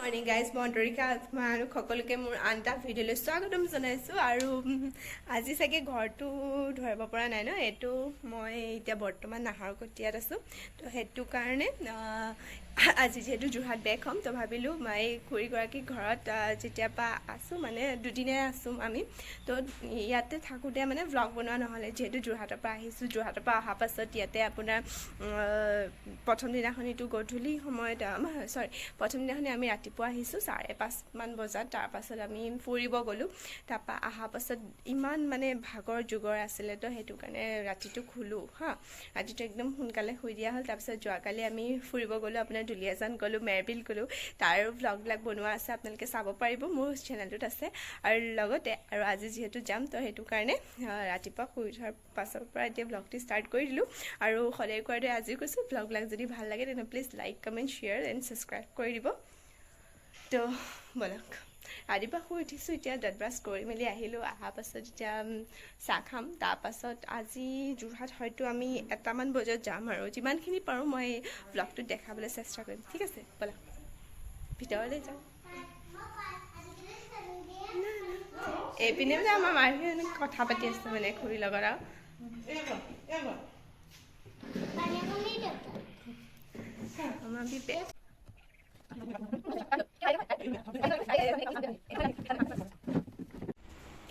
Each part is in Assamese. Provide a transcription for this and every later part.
মৰ্নিং গাইজ মন্তৰিকা আত্মা আৰু সকলোকে মোৰ আন এটা ভিডিঅ'লৈ স্বাগতম জনাইছোঁ আৰু আজি চাগে ঘৰটো ধৰিব পৰা নাই ন এইটো মই এতিয়া বৰ্তমান নাহৰকটীয়াত আছোঁ তো সেইটো কাৰণে আজি যেহেতু যোৰহাট বেক হ'ম তো ভাবিলোঁ মই খুৰীগৰাকীৰ ঘৰত যেতিয়াৰ পৰা আছোঁ মানে দুদিনে আছোঁ আমি তো ইয়াতে থাকোঁতে মানে ভ্লগ বনোৱা নহ'লে যিহেতু যোৰহাটৰ পৰা আহিছোঁ যোৰহাটৰ পৰা অহাৰ পাছত ইয়াতে আপোনাৰ প্ৰথম দিনাখনিতো গধূলি সময়ত প্ৰথম দিনাখনি আমি ৰাতিপুৱা আহিছোঁ 5:30মান বজাত তাৰপাছত আমি ফুৰিব গ'লোঁ তাৰপৰা অহাৰ পাছত ইমান মানে ভাগৰ যুগৰ আছিলে তো সেইটো কাৰণে ৰাতিটো শুলোঁ ৰাতিটো একদম সোনকালে শুই দিয়া হ'ল তাৰপিছত যোৱাকালি আমি ফুৰিব গ'লোঁ আপোনাৰ দুলীয়াজান গ'লোঁ মেৰবিল গ'লোঁ তাৰো ভ্লগবিলাক বনোৱা আছে আপোনালোকে চাব পাৰিব মোৰ চেনেলটোত আছে আৰু লগতে আৰু আজি যিহেতু যাম তো সেইটো কাৰণে ৰাতিপুৱা শুই উঠাৰ পাছৰ পৰা এতিয়া ভ্লগটো ষ্টাৰ্ট কৰি দিলোঁ আৰু সদায় কোৱাৰ দৰে আজিও কৈছোঁ ভ্লগবিলাক যদি ভাল লাগে তেনে please like comment share and subscribe কৰি দিব তো বলক ৰাতিপুৱা শুই উঠিছোঁ এতিয়া দাঁত ব্ৰাছ কৰি মেলি আহিলোঁ অহাৰ পাছত এতিয়া চাহ খাম তাৰপাছত আজি যোৰহাট হয়তো আমি 1টামান বজাত যাম আৰু যিমানখিনি পাৰোঁ মই ব্লগটোত দেখাবলৈ চেষ্টা কৰিম ঠিক আছে বলক ভিতৰলৈ যাম এইপিনে মানে আমাৰ মায়ে কথা পাতি আছে মানে খুৰীৰ লগত আৰু আমাৰ বিপে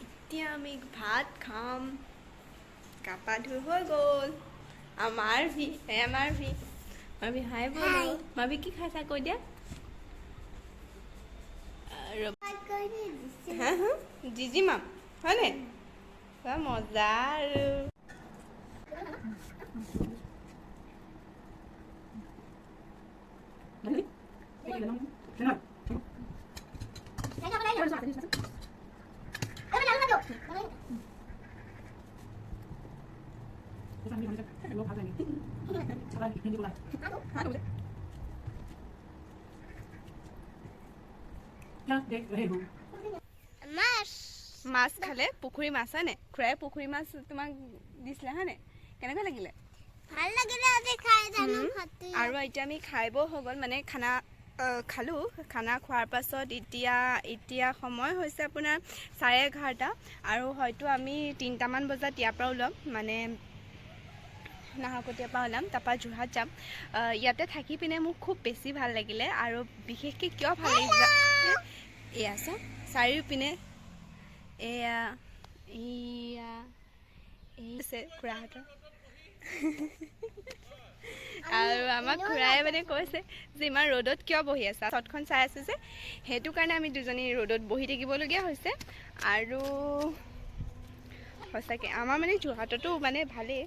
এতিয়া আমি ভাত খাম গা পা ধুই হৈ গ'ল আমাৰ ভি হাই বল মাভি কি খাইছা কৈ দিয়া জিজি মাম হয়নে মজা আৰু মাছ খালে পুখুৰী মাছ হয় নে খুৰাই পুখুৰী মাছ তোমাক দিছিলে হয় নে কেনেকুৱা লাগিলে ভাল লাগিলে আজি খাই জানো আৰু এতিয়া আমি খাইব হৈ গ'ল মানে খানা খালোঁ খানা খোৱাৰ পাছত এতিয়া সময় হৈছে আপোনাৰ 11:30 আৰু হয়তো আমি 3টামান বজাত ইয়াৰ পৰা ওলাম মানে নাহৰকটীয়াৰ পৰা ওলাম তাৰপৰা যোৰহাট যাম ইয়াতে থাকি পিনে মোক খুব বেছি ভাল লাগিলে আৰু বিশেষকৈ কিয় ভাল লাগিলে এয়া চাওক চাৰিওপিনে এয়া আছে খুৰাহঁতৰ আৰু আমাক খুৰাই মানে কৈছে যে ইমান ৰ'দত কিয় বহি আছা চটখন চাই আছে যে সেইটো কাৰণে আমি দুজনী ৰ'দত বহি থাকিবলগীয়া হৈছে আৰু সঁচাকৈ আমাৰ মানে যোৰহাটতো মানে ভালেই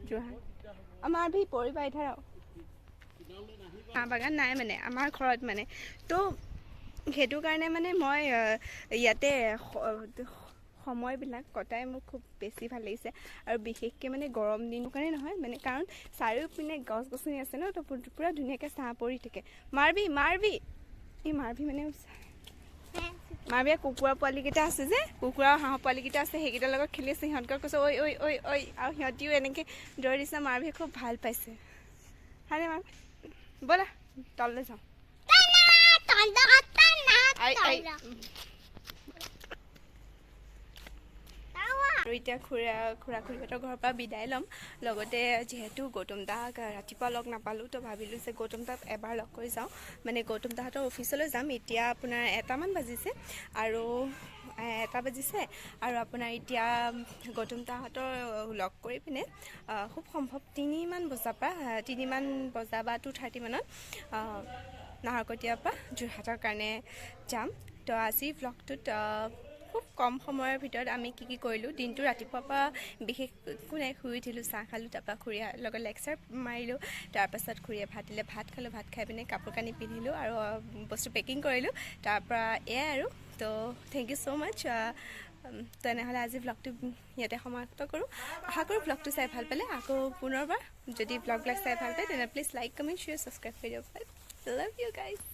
যোৰহাট আমাৰ ভি পৰিবা ইধাৰ চাহ বাগান নাই মানে আমাৰ ঘৰত মানে তো সেইটো কাৰণে মানে মই ইয়াতে সময়বিলাক কটাই মোৰ খুব বেছি ভাল লাগিছে আৰু বিশেষকৈ মানে গৰম দিনৰ কাৰণে নহয় মানে কাৰণ চাৰিওপিনে গছ গছনি আছে ন তো পূৰা ধুনীয়াকৈ ছাঁ পৰি থাকে মাৰবি এই মাৰবি মানে মাৰবিয়া কুকুৰা পোৱালিকেইটা আছে যে কুকুৰা হাঁহ পোৱালিকেইটা আছে সেইকেইটাৰ লগত খেলি আছে সিহঁতক কৈছে ঐ আৰু সিহঁতিও এনেকৈ দৌৰি দিছে মাৰবিয়ে খুব ভাল পাইছে হয়নে মাৰ ব'লা তললৈ যাওঁ আৰু এতিয়া খুৰীহঁতৰ ঘৰৰ পৰা বিদায় ল'ম লগতে যিহেতু গৌতম দাক ৰাতিপুৱা লগ নাপালোঁ তো ভাবিলোঁ যে গৌতম দাক এবাৰ লগ কৰি যাওঁ মানে গৌতম দাহঁতৰ অফিচলৈ যাম এতিয়া আপোনাৰ 1টামান বাজিছে আৰু 1টা বাজিছে আৰু আপোনাৰ এতিয়া গৌতম দাহঁতৰ লগ কৰি পিনে খুব সম্ভৱ 3মান বজা বা 2:30 মানত নাহৰকটীয়াৰ পৰা যোৰহাটৰ কাৰণে যাম তো আজি ভ্লগটোত খুব কম সময়ৰ ভিতৰত আমি কি কৰিলোঁ দিনটো ৰাতিপুৱাৰ পৰা বিশেষ একো নাই শুই উঠিলোঁ চাহ খালোঁ তাৰপৰা খুৰীৰ লগত লেকচাৰ মাৰিলোঁ তাৰপাছত খুৰীয়ে ভাত দিলে ভাত খালোঁ ভাত খাই পিনে কাপোৰ কানি পিন্ধিলোঁ আৰু বস্তু পেকিং কৰিলোঁ তাৰপৰা এয়াই আৰু তো থেংক ইউ ছ' মাছ তেনেহ'লে আজি ভ্লগটো ইয়াতে সমাপ্ত কৰোঁ আশা কৰোঁ ভ্লগটো চাই ভাল পালে আকৌ পুনৰবাৰ যদি ভ্লগবিলাক চাই ভাল পায় তেনে please like comment share subscribe কৰি দিব পাৰে লাভ ইউ গাইজ